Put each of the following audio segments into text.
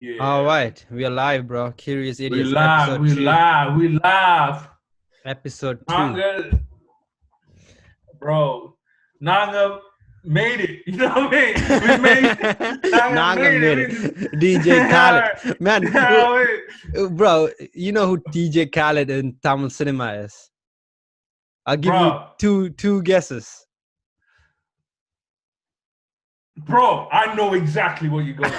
All Yeah. right, we are live, bro. Curious We Idiots, live, episode we 2. live, we live. Episode 2. Nanga, bro. Nanga made it. You know what I mean? We made it. Nanga Naga made made it. it. DJ Khaled. Man, bro, you know who DJ Khaled in Tamil cinema is? I'll give you Bro, two guesses. bro, I know exactly what you're going for.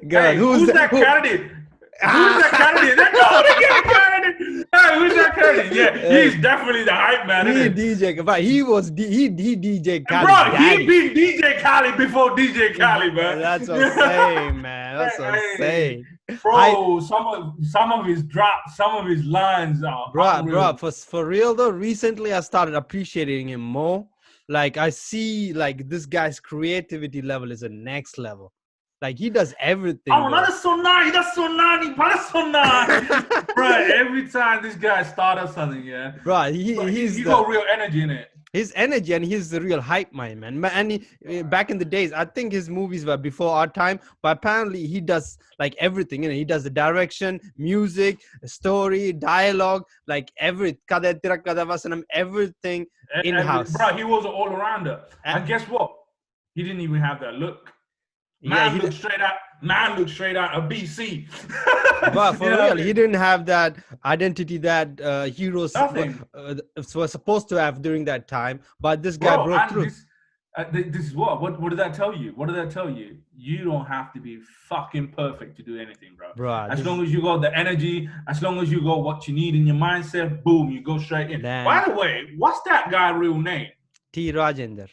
God, Hey, who's that candidate? Who's that candidate? No, they get a candidate. Hey, who's that candidate? Yeah, he's definitely the hype man. He DJ, but he DJ Khaled. Bro, Daddy. he beat DJ Khaled before DJ Khaled, man. That's what I'm saying, man. That's what I'm saying. Bro, some of his drops, some of his lines are bro, for real though, recently I started appreciating him more. Like I see like this guy's creativity level is a next level. Like he does everything. Oh, that's so nice. That's so nice. That's so nice. Bro, every time this guy starts something, yeah. Bro, he's got real energy in it. His energy, and he's the real hype man. And back in the days, I think his movies were before our time, but apparently he does like everything. You know, he does the direction, music, story, dialogue, like everything in house. Bro, he was an all rounder. And guess what? He didn't even have that look. Man looked straight out of BC. But for real, he didn't have that identity that heroes were supposed to have during that time. But this guy broke through. This is what did that tell you? What did that tell you? You don't have to be fucking perfect to do anything, bro. As long as you got the energy, as long as you got what you need in your mindset, boom, you go straight in. Damn. By the way, what's that guy's real name? T. Rajender.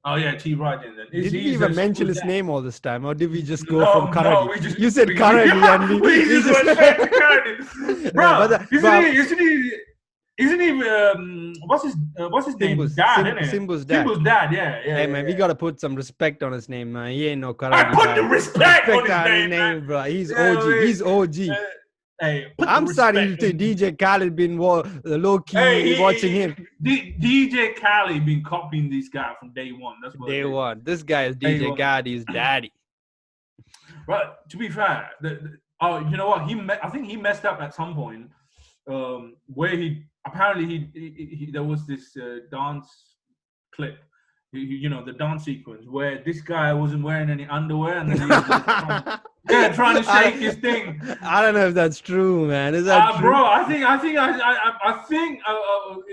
Oh yeah, T. Rajender. Did we even mention his name all this time, or did we just go from currently? No, you said currently, and we just went straight to currently. Bro, isn't he? What's his name? Dad, isn't it? Simbu's dad. Simbu's dad. Yeah. Hey man, we gotta put some respect on his name, man. He ain't no currently. I put the respect on his name, bro. He's OG. He's OG. Hey, I'm starting to think DJ Khaled been low key watching him. DJ Khaled been copying this guy from day one. That's what day one. This guy is DJ Khaled's daddy. Right. To be fair, you know what? I think he messed up at some point. Where he apparently there was this dance clip. You know, the dance sequence where this guy wasn't wearing any underwear and then he was trying to shake his thing. I don't know if that's true, man. Is that true? Bro, I think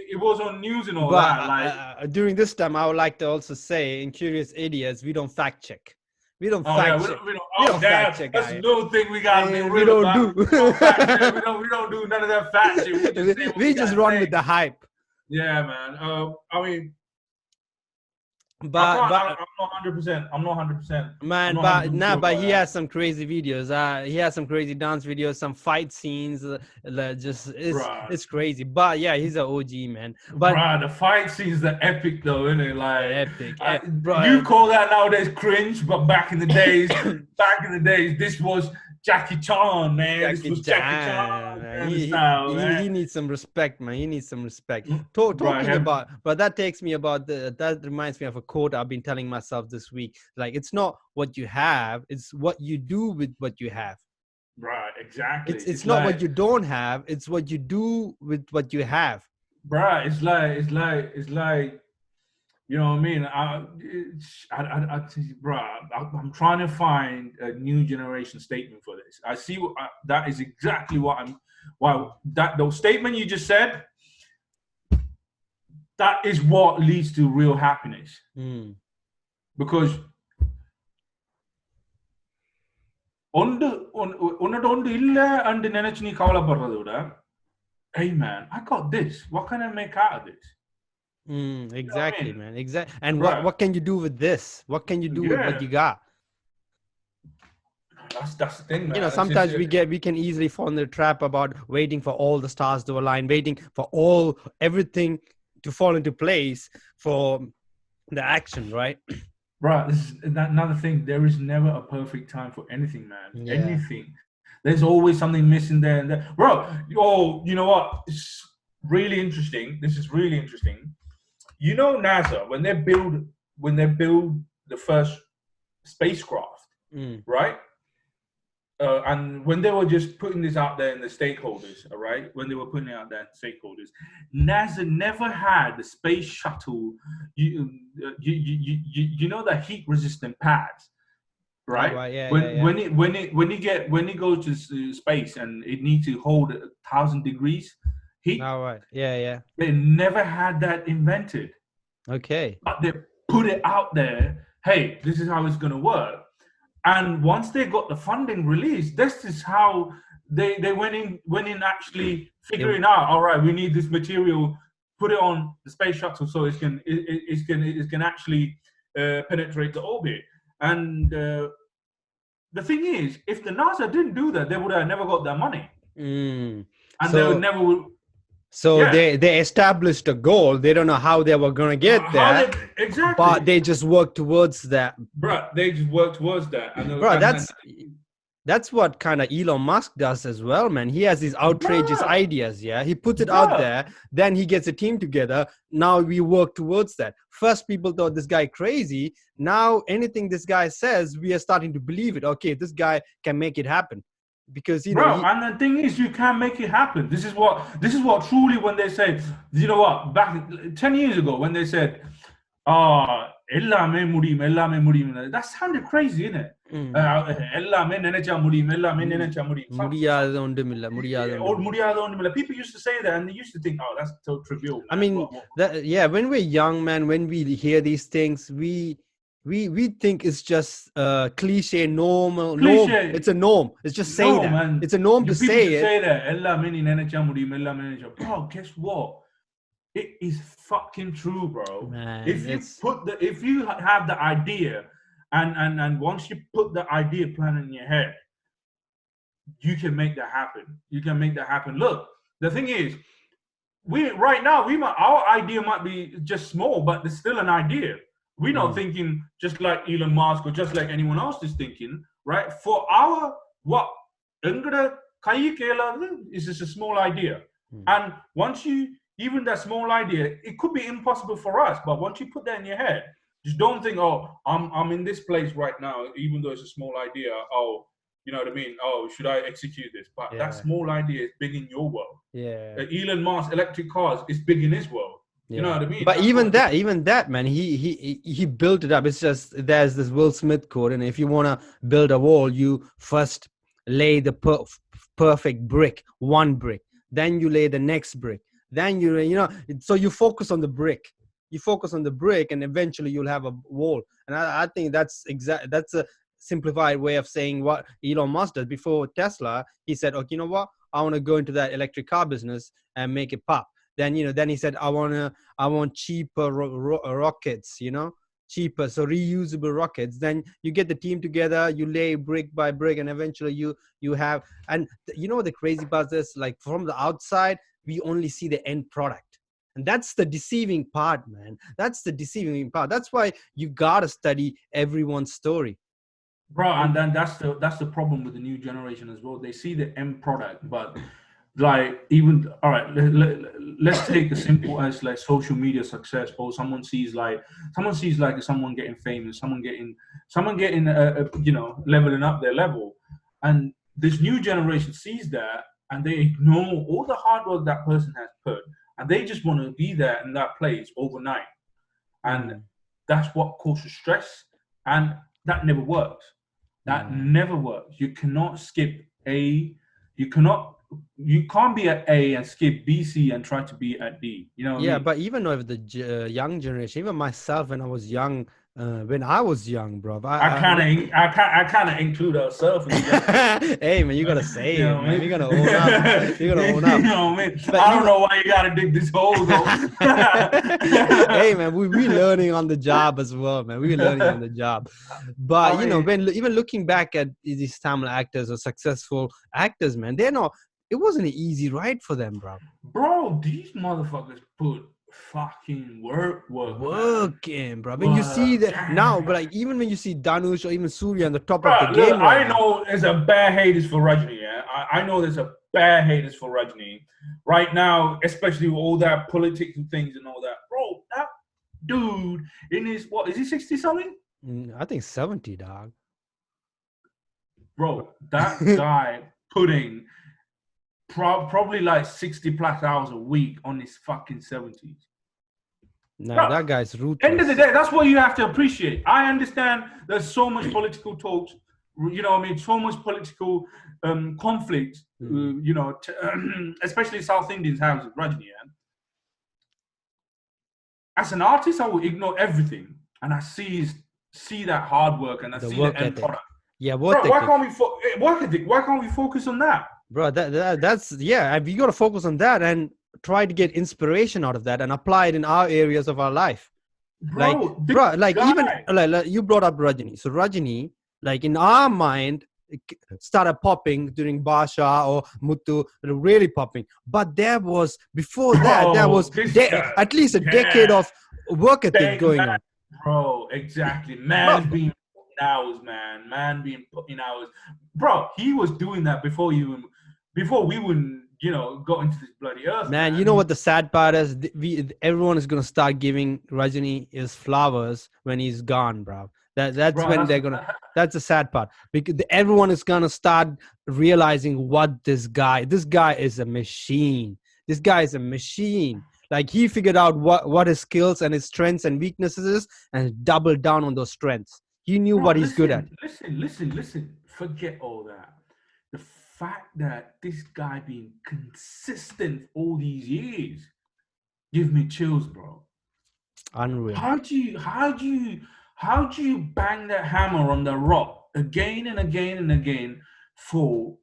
it was on news and all that. Like during this time, I would like to also say, in Curious Idiots, we don't fact check. We don't fact check. We don't fact check. That's another thing we gotta be real about. We don't do none of that fact shit. We just run with the hype. Yeah, man. I mean. I'm not 100%. I'm not 100%. Man, but he has some crazy videos. He has some crazy dance videos, some fight scenes. It's crazy. But yeah, he's an OG, man. But the fight scenes are epic though, isn't it? Like epic. You call that nowadays cringe, but back in the days, this was Jackie Chan, man. This was Jackie Chan. He needs some respect, man. He needs some respect. Talking about, but that takes me about that reminds me of a quote I've been telling myself this week. Like, it's not what you have, it's what you do with what you have. Right, exactly. It's not what you don't have, it's what you do with what you have. Bruh, it's like. You know what I mean? I'm trying to find a new generation statement for this. I see that is exactly those statement you just said. That is what leads to real happiness. Because hey man, I got this. What can I make out of this? Exactly, you know man. Exactly. And what can you do with this? What can you do with what you got? That's the thing, man. You know, sometimes we can easily fall in the trap about waiting for all the stars to align, waiting for everything to fall into place for the action, right? Right. This is another thing. There is never a perfect time for anything, man. Yeah. Anything. There's always something missing there and there. Bro, you know what? It's really interesting. This is really interesting. You know, NASA, when they build the first spacecraft, right? and when they were just putting this out there in the stakeholders, all right, when they were putting it out there in the stakeholders, NASA never had the space shuttle. You know the heat resistant pads, Oh, right? right. Yeah, When yeah, yeah. when it goes to space and it needs to hold 1,000 degrees heat, Oh, right. Yeah, yeah. they never had that invented. Okay. But they put it out there. Hey, this is how it's going to work. And once they got the funding released, this is how they went in actually figuring out. All right, we need this material. Put it on the space shuttle so it can actually penetrate the orbit. And the thing is, if the NASA didn't do that, they would have never got that money, Mm. and they would So, never. so Yeah, they established a goal. They don't know how they were gonna get how there, they exactly, but they just work towards that. bro. They just work towards that, Bro, that's what kind of Elon Musk does as well, man. He has these outrageous bruh, ideas. Yeah, he puts it out bruh. there, then he gets a team together. Now we work towards that. First, people thought this guy crazy. Now anything this guy says, we are starting to believe it. Okay, this guy can make it happen, because Bro, and the thing is, you can make it happen. This is what truly, when they say, you know what, back 10 years ago when they said, எல்லாமே முடியும், எல்லாமே முடியும், that sounded crazy, innit? எல்லாமே நினைச்சா முடியும், எல்லாமே நினைச்சா முடியும். முடியாதது ஒன்றுமில்லை, முடியாதது Or ஒன்றுமில்லை. முடியாத ஒண்ணுமில்லை. People used to say that, and they used to think, oh, that's so trivial, man. I mean, yeah, when we're young, man, when we hear these things, we think it's just cliche, norm. It's a norm. It's just say that. Man. It's a norm to people say it. Say that. எல்லாமே நீ நினைச்சா முடியும், எல்லாமே நினைச்சா. Bro, guess what? It is fucking true, bro. Man, if you have the idea, and once you put the idea plan in your head, you can make that happen. You can make that happen. Look, the thing is, our idea might be just small, but it's still an idea. We're not thinking just like Elon Musk or just like anyone else is thinking, right? For our what? Is just a small idea. And once you, even that small idea, it could be impossible for us, but once you put that in your head, just don't think, oh, I'm in this place right now, even though it's a small idea. Oh, you know what I mean? Oh, should I execute this? But that small idea is big in your world. Yeah. Elon Musk electric cars is big in his world. Yeah. You know what I mean? But even that, man, he built it up. It's just, there's this Will Smith quote, and if you want to build a wall, you first lay the perfect brick, one brick, then you lay the next brick, then you know, so you focus on the brick. You focus on the brick, and eventually you'll have a wall. And I think that's a simplified way of saying what Elon Musk does. Before Tesla, he said, okay, you know what, I want to go into that electric car business and make it pop. Then he said, I want cheaper rockets, cheaper, so reusable rockets. Then you get the team together, you lay brick by brick, and eventually you have. And you know what the crazy part is? Like, from the outside, we only see the end product. And that's the deceiving part, man. That's the deceiving part. That's why you gotta study everyone's story. Bro, and then that's the problem with the new generation as well. They see the end product, but like, even, all right, let's take a simple as like social media success. Or someone sees like someone getting famous, someone getting leveling up their level, and this new generation sees that, and they ignore all the hard work that person has put, and they just want to be there in that place overnight, and that's what causes stress, and that never works. That never works. You cannot skip A. You can't be at A and skip B, C, and try to be at D. You know what I mean? But even with the young generation, even myself, when I was young, bro, I kind of include ourselves. Hey, man, you gotta say it, man. You gotta own up. You gotta own up. You know what I mean? But I don't know why you gotta dig this hole, though. Hey, man, we learning on the job as well, man. We learning on the job. But when even looking back at these Tamil actors or successful actors, man, it wasn't an easy ride for them, bro. Bro, these motherfuckers put fucking work in, bro. When you see that now, but like, even when you see Dhanush or even Surya on the top of the game, I know there's a bare haters for Rajini. Yeah, I know there's a bare haters for Rajini right now, especially with all that politics and things and all that. Bro, that dude in his, what is he, 60 something? I think 70, dog. bro, that guy putting probably like 60 plus hours a week on his fucking 70s. No, Bro, that guy's end of the ruthless. day, that's what you have to appreciate. I understand there's so much political talks, you know what I mean, so much political conflict, you know, especially South Indians have with Rajini. As an artist, I will ignore everything, and I see that hard work, and I The see the work end ethic. product. Yeah, work Bro, why ethic. can't we work ethic? Why can't we focus on that? Bro, that's yeah, we got to focus on that and try to get inspiration out of that and apply it in our areas of our life. Like, Bro, this bro, like guy, even like you brought up Rajini. So Rajini, like in our mind, started popping during Basha or Muttu, really popping. But there was before that, there bro, was this guy, at least a decade yeah, of work ethic going man, on. bro, exactly. Bro, Man's being putting hours, man. Man being putting hours, bro. He was doing that before we even, you know, got into this bloody earth, man, you know man. what the sad part is? Everyone is gonna start giving Rajini his flowers when he's gone, bro. That's Bro, when that's they're gonna. That's the sad part because everyone is gonna start realizing what this guy. This guy is a machine. This guy is a machine. Like he figured out what his skills and his strengths and weaknesses is, and doubled down on those strengths. He knew bro. what he's good at. Listen. Forget all that. The fact that this guy being consistent all these years give me chills, bro. Unreal. How do you bang that hammer on the rock again and again and again for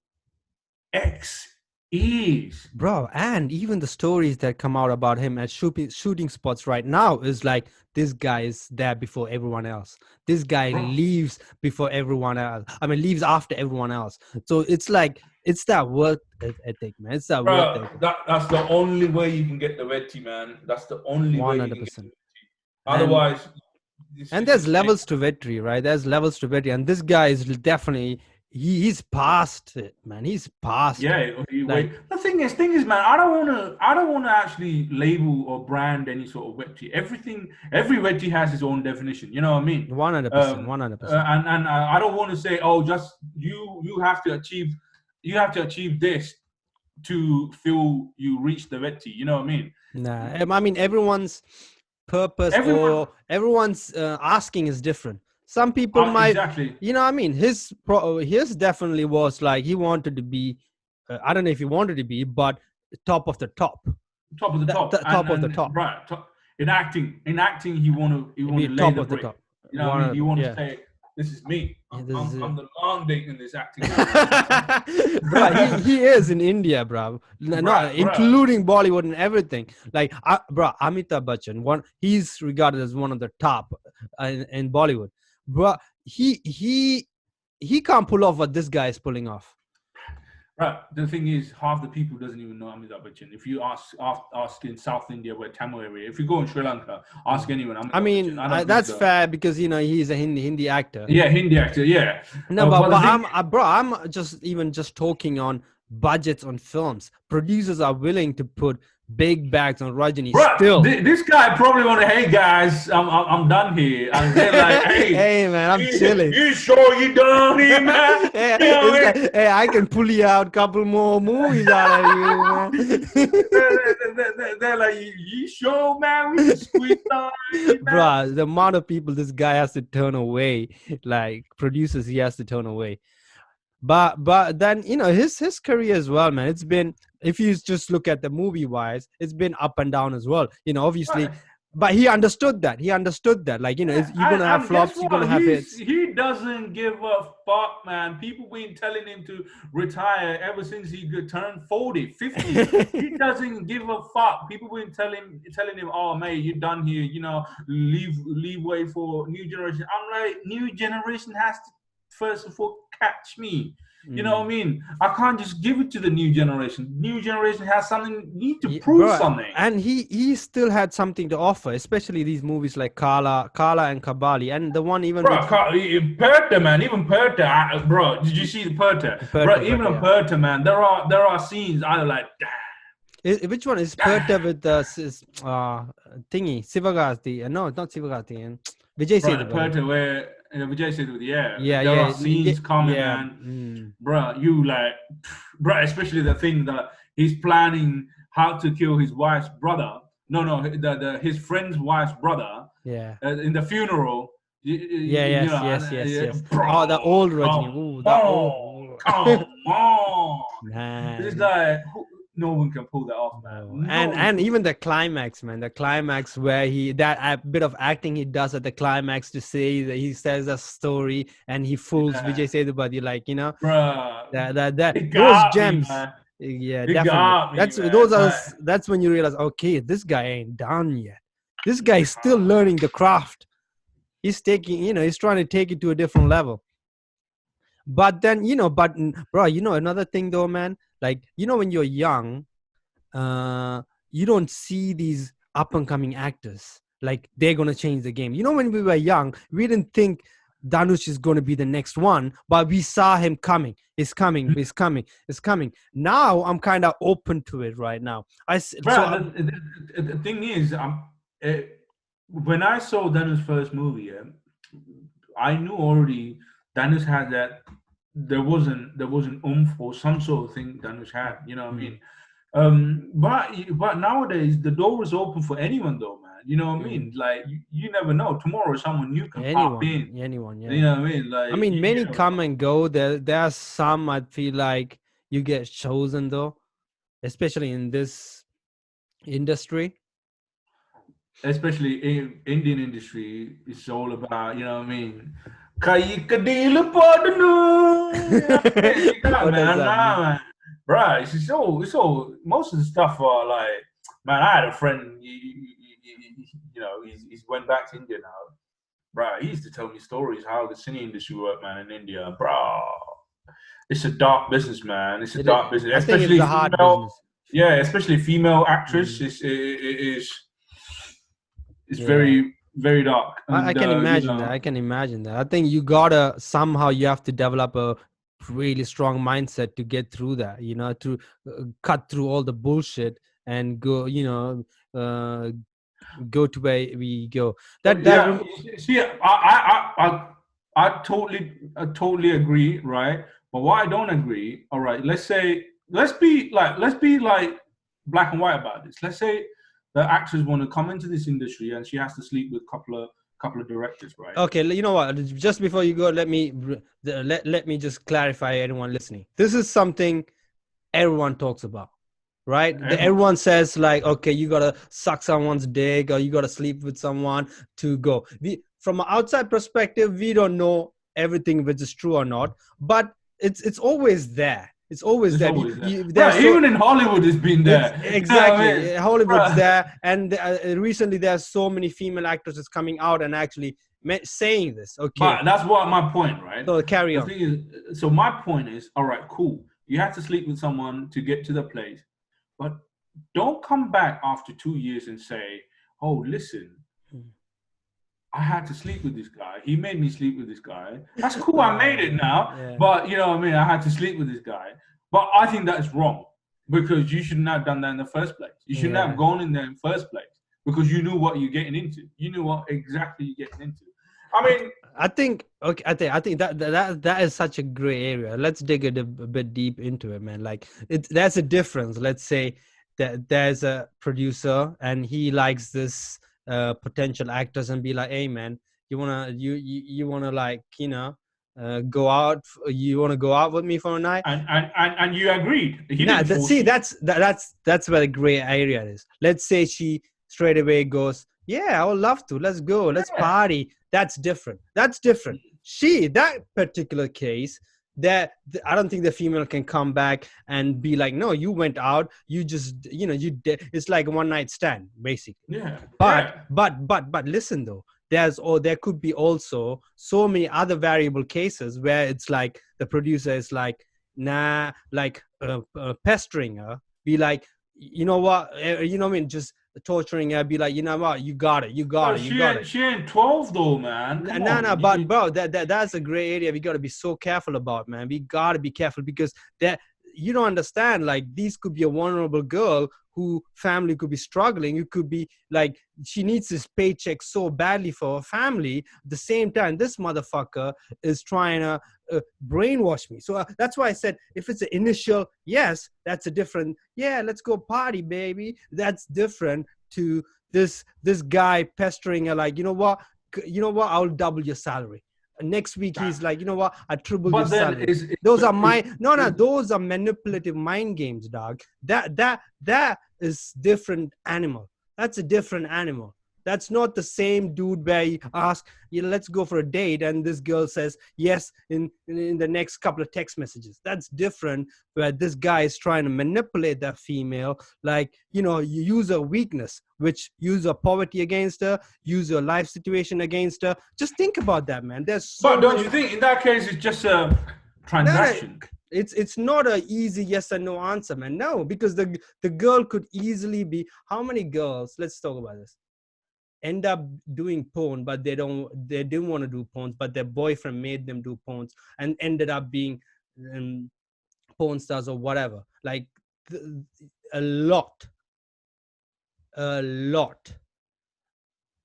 X years? Bro, and even the stories that come out about him at shooting spots right now is like this guy is there before everyone else. This guy Bro, leaves before everyone else. I mean, leaves after everyone else. So it's like it's that work ethic, man. It's that work bro, ethic. that's the only way you can get the red tea, man. That's the only way you can get the 100%. red tea. And Otherwise, and it's there's just ain't. levels to victory, right? There's levels to victory, and this guy is definitely he's past it, man. He's past it. Yeah, you Like wait. The thing is, man. I don't wanna actually label or brand any sort of wet tea. Every wet tea has its own definition. You know what I mean? 100%, 100%. And I don't want to say, oh, just you have to achieve this to feel you reach the wet tea. You know what I mean? Nah, I mean everyone's purpose Everyone, or everyone's asking is different. Some people might, exactly you know, I mean, his definitely was like he wanted to be. I don't know if he wanted to be, but top of the top, top of the top, top of the and top, right in acting, he want be to lay top the of the brick. top. You know what I mean? He want to Yeah. say, "This is me. Yeah, this is I'm it. the long dick in this acting." Bro, he is in India, bro. Not Bruh. including Bollywood and everything. Like, bro, Amitabh Bachchan, he's regarded as one of the top in Bollywood. Bro, he can't pull off what this guy is pulling off. Right. The thing is, half the people doesn't even know Amitabh Bachchan. If you ask in South India, where Tamil area, if you go in Sri Lanka, ask anyone. Amitabh I mean, Bachchan. I don't think that's so. fair because you know he's a Hindi actor. Yeah, Hindi actor. Yeah. No, but the thing, I'm just talking on budgets on films. Producers are willing to put big bags on Rajini still. this guy probably want to, hey guys, I'm done here, and they're like, hey, hey man, I'm chilling. You sure you done here, man? Hey, You know it's like, hey, I can pull you out a couple more movies out of you, man. they're like, you sure, man? We can squeeze on you, man. Bruh, the amount of people this guy has to turn away, like producers, he has to turn away. But then you know his career as well, man. It's been, if you just look at the movie wise, it's been up and down as well. You know, obviously, but he understood that. He understood that, like, you know, you're gonna have flops, you're gonna have hits. He doesn't give a fuck, man. People been telling him to retire ever since he turned 40, 50. He doesn't give a fuck. People been telling him, oh, mate, you're done here. You know, leave way for new generation. I'm like, new generation has to first of all catch me. You know what I mean? I can't just give it to the new generation. New generation has something, need to prove something. And he still had something to offer, especially these movies like Kala and Kabali, and the one even Perta, man, even Perta, bro. Did you see the Perta? Bro, even a Perta, man. There are scenes I like, damn. Which one is Perta with the thingy Sivagati? No, not Sivagati. And Vijay Sethupathi. Perta, where Vijay Sethupathi, Yeah, there yeah, are scenes coming, yeah. and bruh, you like, bruh, especially the thing that he's planning how to kill his wife's brother. No, his friend's wife's brother Yeah. in the funeral. Yeah, You yes, know, yes, yes, yes. Oh, the bro, old come Rajini. Ooh, the on, old. come on. This is Man. like no one can pull that off, man. No. No And one can pull even the climax, man. The climax where that bit of acting he does at the climax to say that he says a story and he fools Yeah, Vijay Sethupathi, like, bruh. It those got me, gems. man. Yeah, It definitely. got me, man. That's when you realize, okay, this guy ain't done yet. This guy is still learning the craft. He's taking, he's trying to take it to a different level. But then, bro, another thing though, man, like, when you're young, you don't see these up and coming actors like they're gonna change the game. When we were young, we didn't think Dhanush is going to be the next one, but we saw him coming. It's coming. It's coming. It's coming. Now I'm kind of open to it right now. The thing is, when I saw Dhanush's first movie, I knew already Dhanush had that. There wasn't oomph or some sort of thing Dhanush had. You know what I mean? But nowadays the door is open for anyone, though, man. You know what I mean? Like you never know. Tomorrow someone new can pop in. Anyone, yeah. You know what I mean? Like many come and go. There are some I feel like you get chosen though, especially in this industry. Especially in Indian industry, it's all about, you know what I mean? Man. Right, it's all most of the stuff are like, man, I had a friend, he's went back to India now. Bro, he used to tell me stories how the cine industry worked, man, in India. Bro, it's a dark business, man. It's a dark business. I think it's a hard business. Yeah, especially female actress. It's very, very dark. And, I can imagine that. I can imagine that. I think you have to develop a really strong mindset to get through that, to cut through all the bullshit and go, go to where we go. See, I totally agree, right? But what I don't agree, all right, let's be like black and white about this. Let's say the actors want to come into this industry and she has to sleep with a couple of directors, right? Okay, you know what? Just before you go, let me just clarify anyone listening. This is something everyone talks about, right? Everyone says like, okay, you gotta suck someone's dick or you gotta sleep with someone to go. From an outside perspective, we don't know everything which is true or not, but it's always there. It's always there. Even in Hollywood, it's been there. Exactly. You know what I mean? Hollywood's there. And recently, there's so many female actresses coming out and actually saying this. Okay. But that's what my point, right? So carry on. So my point is, all right, cool. You have to sleep with someone to get to the place. But don't come back after 2 years and say, oh, listen, I had to sleep with this guy. He made me sleep with this guy. That's cool. I made it now. Yeah. But you know what I mean? I had to sleep with this guy. But I think that's wrong because you shouldn't have done that in the first place. You shouldn't have gone in there in the first place because you knew what you're getting into. You knew what exactly you're getting into. I mean, I think that is such a gray area. Let's dig it a bit deep into it, man. Like there's a difference. Let's say that there's a producer and he likes this potential actors and be like, hey man, you wanna like, go out, you want to go out with me for a night, and you agreed. That's where the gray area is. Let's say she straight away goes, yeah, I would love to, let's go, let's party. That's different. That particular case, that I don't think the female can come back and be like, no, you went out, you just, you did. It's like a one night stand basically. But listen though, there could be also so many other variable cases where it's like the producer is like, nah, like pestering her, be like, you know what I mean, just torturing her, be like, you know what, you got it. She ain't 12 though, man. But bro, that's a gray area we got to be so careful about, man. We got to be careful because you don't understand, like these could be a vulnerable girl who family could be struggling. It could be like she needs this paycheck so badly for her family. At the same time, this motherfucker is trying to brainwash me. So that's why I said, if it's an initial yes, that's a different, yeah, let's go party, baby, that's different to this guy pestering her like, you know what, I'll double your salary. Next week he's like, you know what, I triple your But then salary. Those are those are manipulative mind games, dog. That is different animal. That's a different animal. That's not the same dude where you ask, let's go for a date, and this girl says yes in the next couple of text messages. That's different, where this guy is trying to manipulate that female, like, you use her weakness, which use her poverty against her, use her life situation against her. Just think about that, man. There's so But don't you think in that case it's just a transaction? It's not a easy yes or no answer, man. No, because the girl could easily be, how many girls, let's talk about this, end up doing porn, but they didn't want to do porn, but their boyfriend made them do porns and ended up being porn stars or whatever. Like a lot.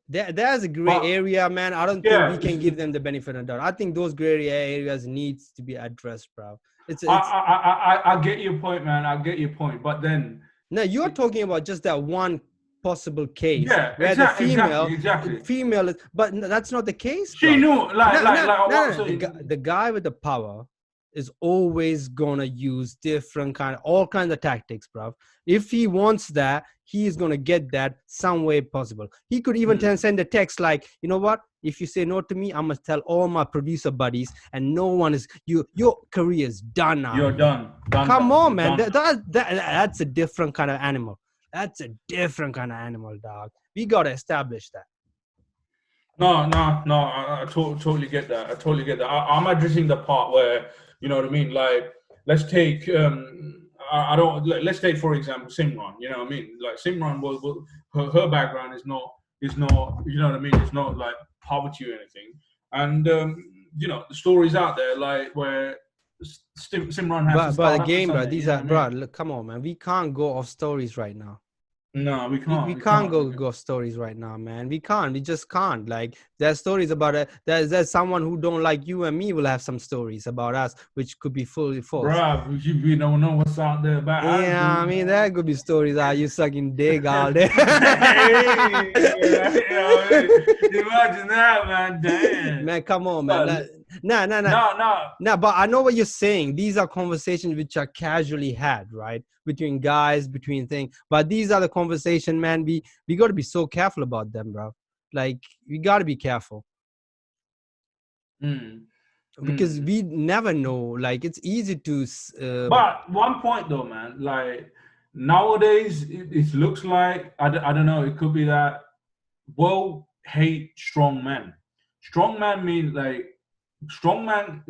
There's a gray area, man. I don't think we can give them the benefit of the doubt. I think those gray areas needs to be addressed, bro. I get your point, man. I get your point, but then no, you're talking about just that one possible case, yeah, where exactly, the female is, but that's not the case. She knew, the guy with the power is always gonna use all kinds of tactics, bro. If he wants that, he is gonna get that some way possible. He could even send a text like, you know what? If you say no to me, I'm gonna tell all my producer buddies, and no one is your career is done now. You're done. Come on, man. That's a different kind of animal. That's a different kind of animal, dog. We gotta establish that. No. I totally get that. I'm addressing the part where, you know what I mean. Like, let's take let's take for example Simran. You know what I mean. Like Simran was her background is not, you know what I mean. It's not like poverty or anything. And the stories out there like where Simran has. But again, bro, these are, bro. Look, come on, man. We can't go off stories right now. No, we can't. We can't go stories right now, man. We can't. We just can't. Like, there's stories about it. There's someone who don't like you and me will have some stories about us, which could be fully false. Bro, we don't know what's out there about us. Yeah, I mean, there could be stories. Are you sucking dick all day? Imagine that, man. Damn. Man, come on, man. No, but I know what you're saying. These are conversations which are casually had, right? Between guys, between things. But these are the conversation, man. We got to be so careful about them, bro. Like, we got to be careful. Because we never know. Like, it's easy to... But one point, though, man. Like, nowadays, it looks like... I don't know. It could be that world hate strong men. Strong man means, like... Strong man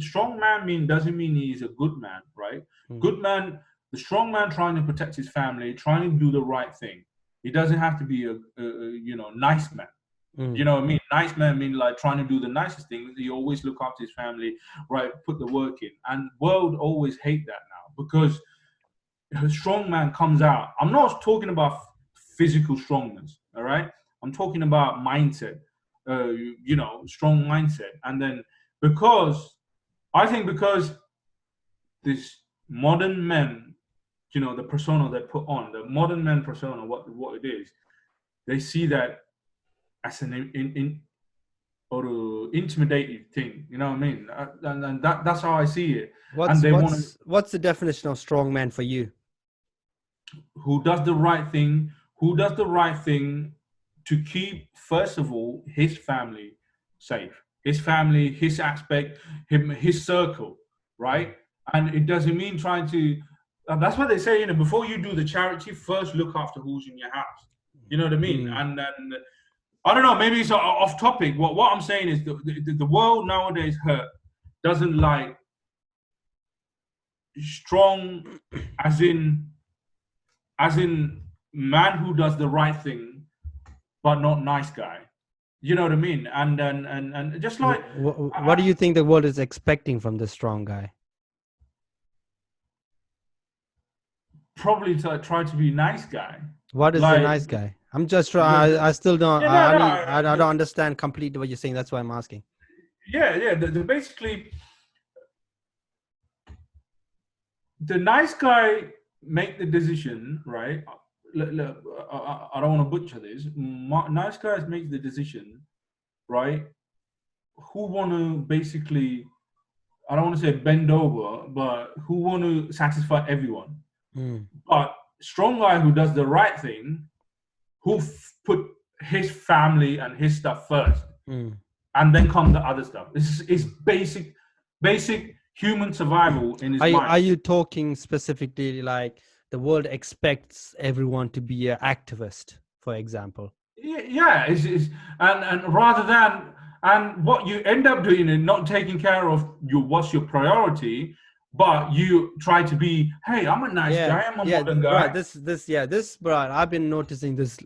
doesn't mean he's a good man, right? Good man, the strong man trying to protect his family, trying to do the right thing. He doesn't have to be a nice man. You know what I mean? Nice man mean like trying to do the nicest thing. He always look after his family, right? Put the work in. And world always hate that now because a strong man comes out. I'm not talking about physical strongness, all right? I'm talking about mindset, strong mindset. And then because this modern men, the persona they put on, the modern men persona, what it is, they see that as an intimidating thing. You know what I mean? And that's how I see it. What's the definition of strong man for you? Who does the right thing? Who does the right thing to keep, first of all, his family safe. His family, his aspect, his circle, right? And it doesn't mean trying to... that's what they say, before you do the charity, first look after who's in your house. You know what I mean? And then, I don't know, maybe it's off topic. What I'm saying is the world nowadays doesn't like strong as in man who does the right thing, but not nice guy. You know what I mean? And just like... What do you think the world is expecting from the strong guy? probably try to be a nice guy. What is a Like, nice guy? I'm just trying. the, I still don't. yeah, no, I mean, I no, don't understand completely what you're saying. That's why I'm asking. yeah. Basically, the nice guy make the decision, right? Look, I don't want to butcher this. Nice guys make the decision, right? Who want to basically, I don't want to say bend over, but who want to satisfy everyone. Mm. But strong guy who does the right thing, who put his family and his stuff first, Mm. and then come the other stuff. This is basic human survival in his Are mind. you talking specifically like the world expects everyone to be an activist, for example? Yeah, and rather than, and what you end up doing is not taking care of what's your priority, but you try to be, hey, I'm a nice guy, I'm a modern guy. Bro, this, bro, I've been noticing this.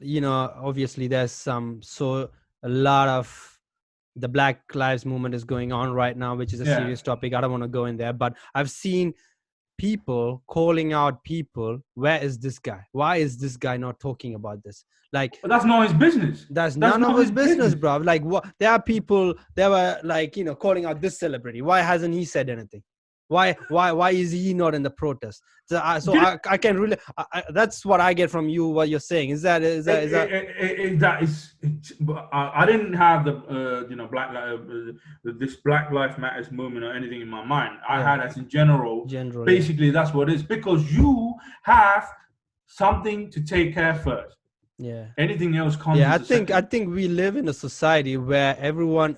Obviously, there's a lot of the Black Lives Movement is going on right now, which is a serious topic. I don't want to go in there, but I've seen people calling out people. Where is this guy? Why is this guy not talking about this? Like, but that's not his business. that's none of his business, bro. Like, what? There are people that were like, calling out this celebrity. Why hasn't he said anything? Why is he not in the protest? I can really. That's what I get from you. What you're saying is that I didn't have the this Black Lives Matters movement or anything in my mind. I had as in general. Basically, that's what it is, because you have something to take care first. Yeah. Anything else comes. Yeah, I think we live in a society where everyone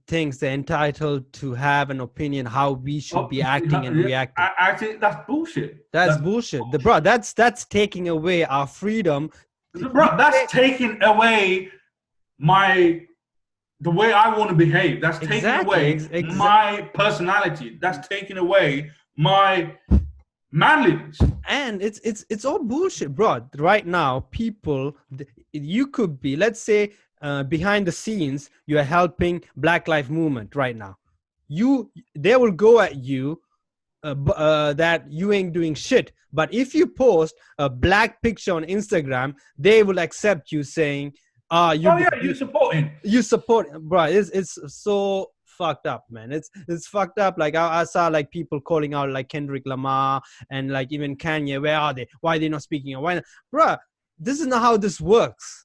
thinks they're entitled to have an opinion how we should be acting and reacting. I think that's bullshit. That's bullshit. Bro, that's taking away our freedom. Bro, that's taking away the way I want to behave. That's taking away my personality. That's taking away my manliness. And it's all bullshit, bro. Right now, people, you could be, let's say, behind the scenes, you are helping Black Lives Movement right now. They will go at you that you ain't doing shit. But if you post a black picture on Instagram, they will accept you, saying, you supporting. You support, bro. It's so fucked up, man. It's fucked up. Like I saw like people calling out like Kendrick Lamar and like even Kanye. Where are they? Why are they not speaking? Why not? Bro, this is not how this works.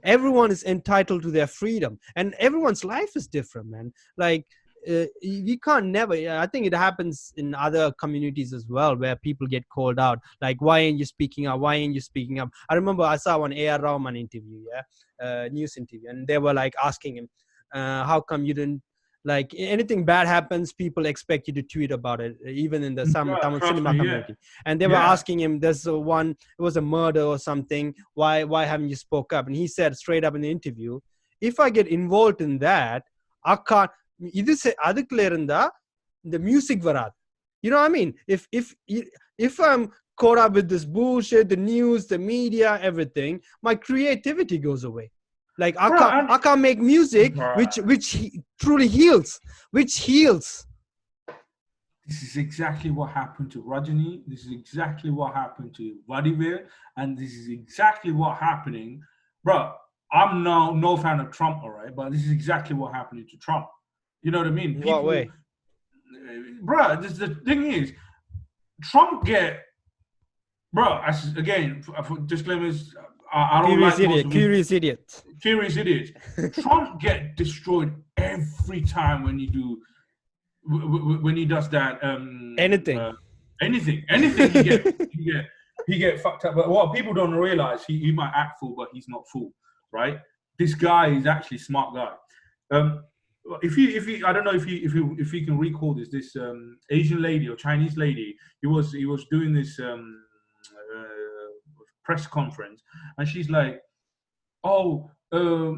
Everyone is entitled to their freedom, and everyone's life is different, man. Like we can't never. I think it happens in other communities as well, where people get called out. Like, why ain't you speaking up? Why ain't you speaking up? I remember I saw one A.R. Rahman interview, news interview, and they were like asking him, how come you didn't, like, anything bad happens, people expect you to tweet about it, even in the Tamil cinema community. And they were asking him, it was a murder or something, why haven't you spoke up? And he said straight up in the interview, if I get involved in that, I can't, the music varad. You know what I mean? If I'm caught up with this bullshit, the news, the media, everything, my creativity goes away. Like I can't make music which truly heals, which heals. This is exactly what happened to Rajini. This is exactly what happened to Vladimir, and this is exactly what happening, bro. I'm no fan of Trump, all right, but this is exactly what happening to Trump. You know what I mean? In what way? Bro, the thing is, Trump again, for disclaimers, I don't curious idiot. Curious idiots. Trump get destroyed every time when he does that. Anything he get fucked up. But what people don't realize, he might act fool, but he's not fool, right? This guy is actually a smart guy. If you I don't know if you can recall this Asian lady or Chinese lady, he was doing this press conference, and she's like, oh, the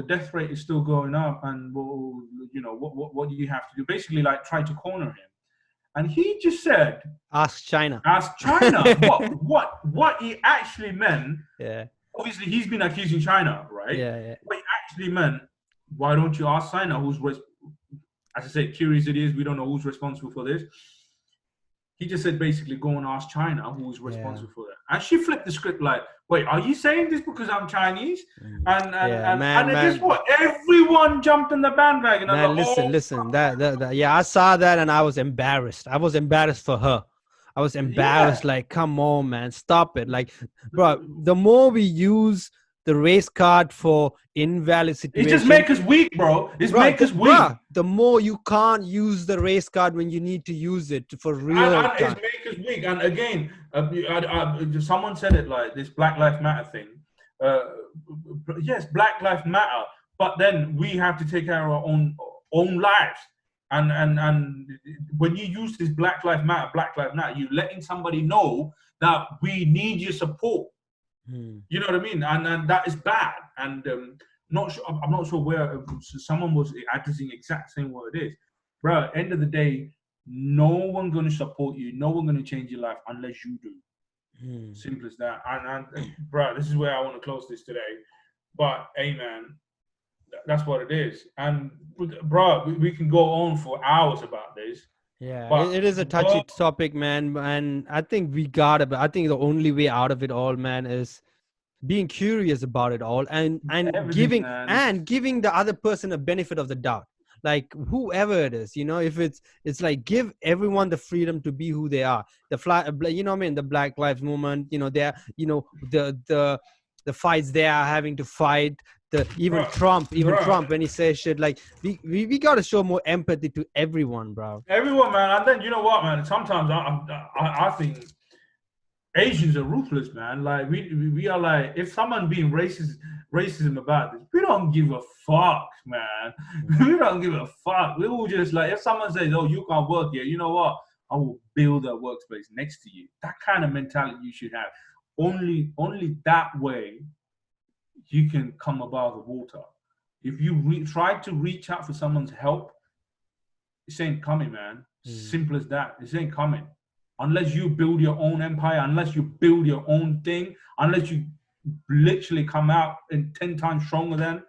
death rate is still going up, and what do you have to do? Basically, like, try to corner him, and he just said, "Ask China." What he actually meant. Yeah. Obviously, he's been accusing China, right? Yeah. What he actually meant, why don't you ask China, as I said, curious it is, we don't know who's responsible for this. He just said basically go and ask China who's Yeah. responsible for that. And she flipped the script like, wait, are you saying this because I'm Chinese? Yeah, And then guess man. what? Everyone jumped on the bandwagon. I was Man, like, oh, listen. That, yeah, I saw that and I was embarrassed. I was embarrassed for her. I was yeah. embarrassed. Like, come on, man, stop it. Like, bro, the more we use the race card for invalid It just situation, make us weak, bro. It's bro, make us weak. the more you can't use the race card when you need to use it for real And time. it's make us weak. And again, someone said it like this Black Lives Matter thing. Uh, yes, Black Lives Matter, but then we have to take care of our own lives. And when you use this Black Lives Matter, you're letting somebody know that we need your support. You know what I mean? And that is bad. And not sure. I'm not sure where someone was addressing exact same what it is, bro. End of the day, no one going to support you. No one going to change your life unless you do. Simple as that. And bro, this is where I want to close this today. But hey, man, that's what it is. And bro, we can go on for hours about this. Yeah, But it is a touchy topic, man. And I think I think the only way out of it all, man, is being curious about it all and everything, man. giving the other person a benefit of the doubt, like whoever it is, you know. If it's like, give everyone the freedom to be who they are. The fly, you know what I mean, the Black Lives Movement, you know, they're, you know, the fights they are having to fight, even Trump when he says shit, like we got to show more empathy to everyone, bro. Everyone, man. And then you know what, man, sometimes I think Asians are ruthless, man. Like we are like, if someone being racism about this, we don't give a fuck, man. We don't give a fuck. We will just like, if someone says, "Oh, you can't work here," you know what? I will build a workspace next to you. That kind of mentality you should have. Only that way you can come above the water. If you try to reach out for someone's help, it ain't coming, man. Simple as that. It ain't coming. Unless you build your own empire, unless you build your own thing, unless you literally come out in 10 times stronger than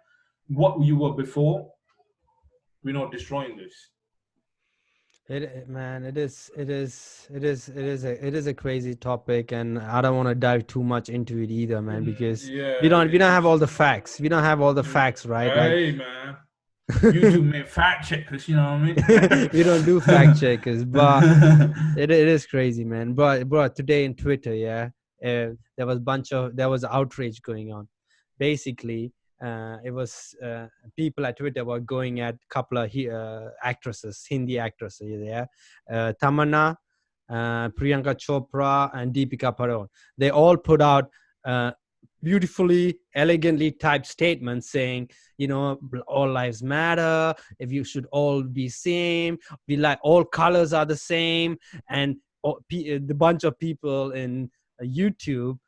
what you were before, we're not destroying this. Man, it is a crazy topic, and I don't want to dive too much into it either, man, because we don't have all the facts. We don't have all the facts, right? Hey, like, man. YouTube made fact checkers, you know what I mean? We don't do fact checkers, but it is crazy, man. But today in Twitter, yeah, there was outrage going on. Basically, it was people at Twitter were going at a couple of actresses, Hindi actresses, yeah, Tamanna, Priyanka Chopra, and Deepika Padukone. They all put out beautifully, elegantly typed statements saying, you know, all lives matter, if you should all be same, we like all colors are the same. And the bunch of people in YouTube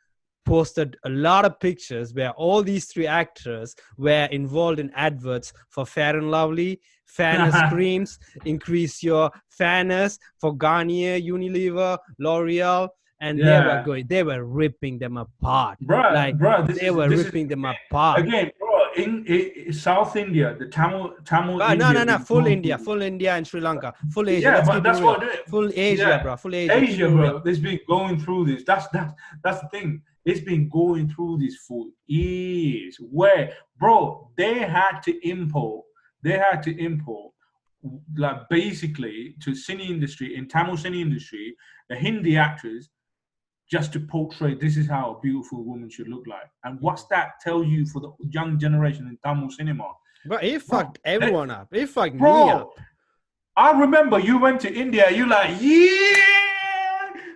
posted a lot of pictures where all these three actors were involved in adverts for Fair and Lovely, fairness creams, increase your fairness, for Garnier, Unilever, L'Oreal. And they were ripping them apart. They were ripping them apart. Again, bro, in South India, the Tamil no, full India and Sri Lanka, full Asia. Yeah, but that's what full Asia, bro. Full Asia. Asia, bro. It's been going through this. That's the thing. It's been going through this for years. Where, bro, they had to import, like basically to cine industry, in Tamil cine industry, the Hindi actors, just to portray this is how a beautiful woman should look like. And what's that tell you for the young generation in Tamil cinema? But it fucked everyone up. It fucked me up. I remember you went to India, you like, yeah!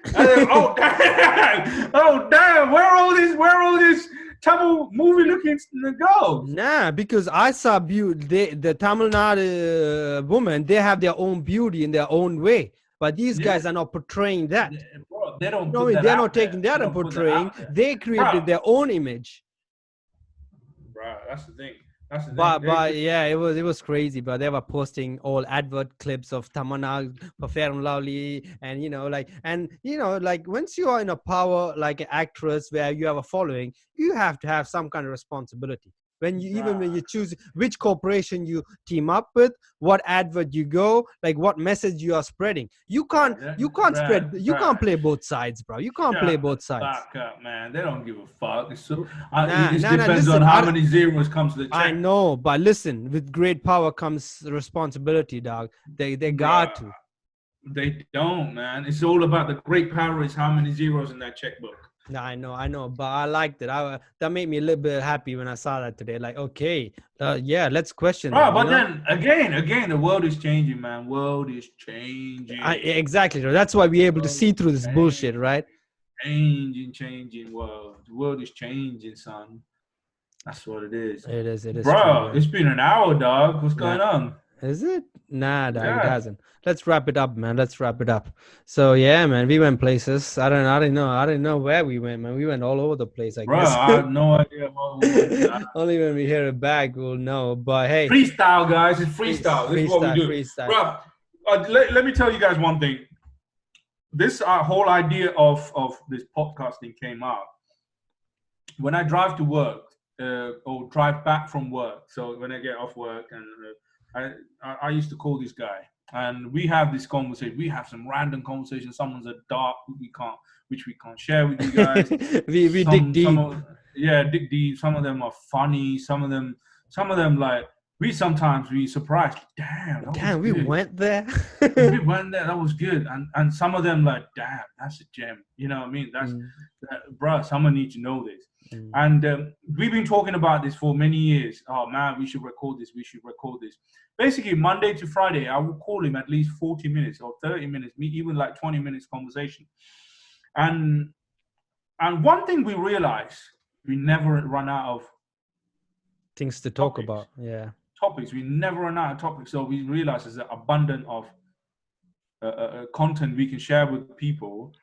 Then, oh damn, where all this Tamil movie looking girls? Nah, because I saw the Tamil Nadu women, they have their own beauty in their own way. But these guys are not portraying that. Bro, they don't. No, they're not taking that and portraying. They created their own image. Bro, that's the thing. But yeah, it was crazy. But they were posting all advert clips of Tamanna for Fair and Lovely, and like once you are in a power like an actress where you have a following, you have to have some kind of responsibility. Even when you choose which corporation you team up with, what advert you go, like what message you are spreading. You can't play both sides, bro. You can't play both sides. Fuck up, man. They don't give a fuck. It's so, Nah, it nah, depends listen, on how many zeros comes to the check. I know, but listen, with great power comes responsibility, dog. They got to. They don't, man. It's all about the great power is how many zeros in that checkbook. Yeah, I know, but I liked it. That made me a little bit happy when I saw that today. Like, okay, yeah, let's question that. But then again, the world is changing, man. World is changing. Exactly. That's why we're able to see through this bullshit, right? Changing world. The world is changing, son. That's what it is. It is. Bro, it's been an hour, dog. What's going on? Is it? Nah, dog, it hasn't. Let's wrap it up, man. Let's wrap it up. So yeah, man, we went places. I didn't know where we went, man. We went all over the place, I guess. I have no idea what we went. Only when we hear it back, we'll know. But hey, freestyle, guys. It's freestyle. This is what we do. Freestyle. Bro, let me tell you guys one thing. This whole idea of this podcasting came out when I drive to work or drive back from work. So when I get off work, and I used to call this guy, and we have this conversation. We have some random conversation. Someone's a dark which we can't share with you guys. we dig deep. Dig deep. Some of them are funny. Some of them like we surprised. Damn, we went there. We went there. That was good. And some of them like, damn, that's a gem. You know what I mean? That's bro. Someone needs to know this. And we've been talking about this for many years. Oh man, we should record this. Basically, Monday to Friday, I will call him at least 40 minutes or 30 minutes, even like 20 minutes conversation. And one thing we realize, we never run out of things to talk about. Yeah. Topics. We never run out of topics. So we realize there's an abundance of content we can share with people.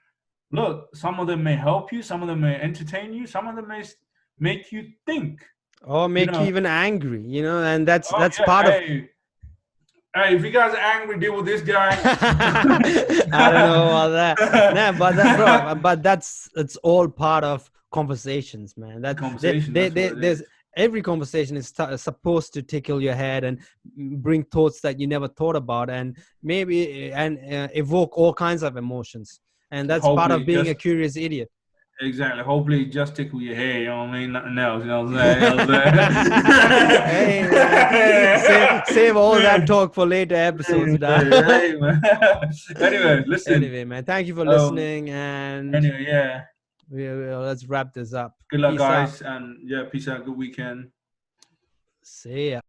Look, some of them may help you, some of them may entertain you, some of them may make you think, or make you even angry. And that's part of. Hey, if you guys are angry, deal with this guy. I don't know about that. Nah, but it's all part of conversations, man. There's every conversation is supposed to tickle your head and bring thoughts that you never thought about, and maybe evoke all kinds of emotions. And that's part of being a curious idiot. Exactly. Hopefully, just tickle your hair. You know what I mean? Nothing else. You know what I'm saying? Hey, man. Save all that talk for later episodes. Hey, man. Anyway, listen. Anyway, man. Thank you for listening. And anyway, yeah. Let's wrap this up. Good luck, guys. And yeah, peace out. Good weekend. See ya.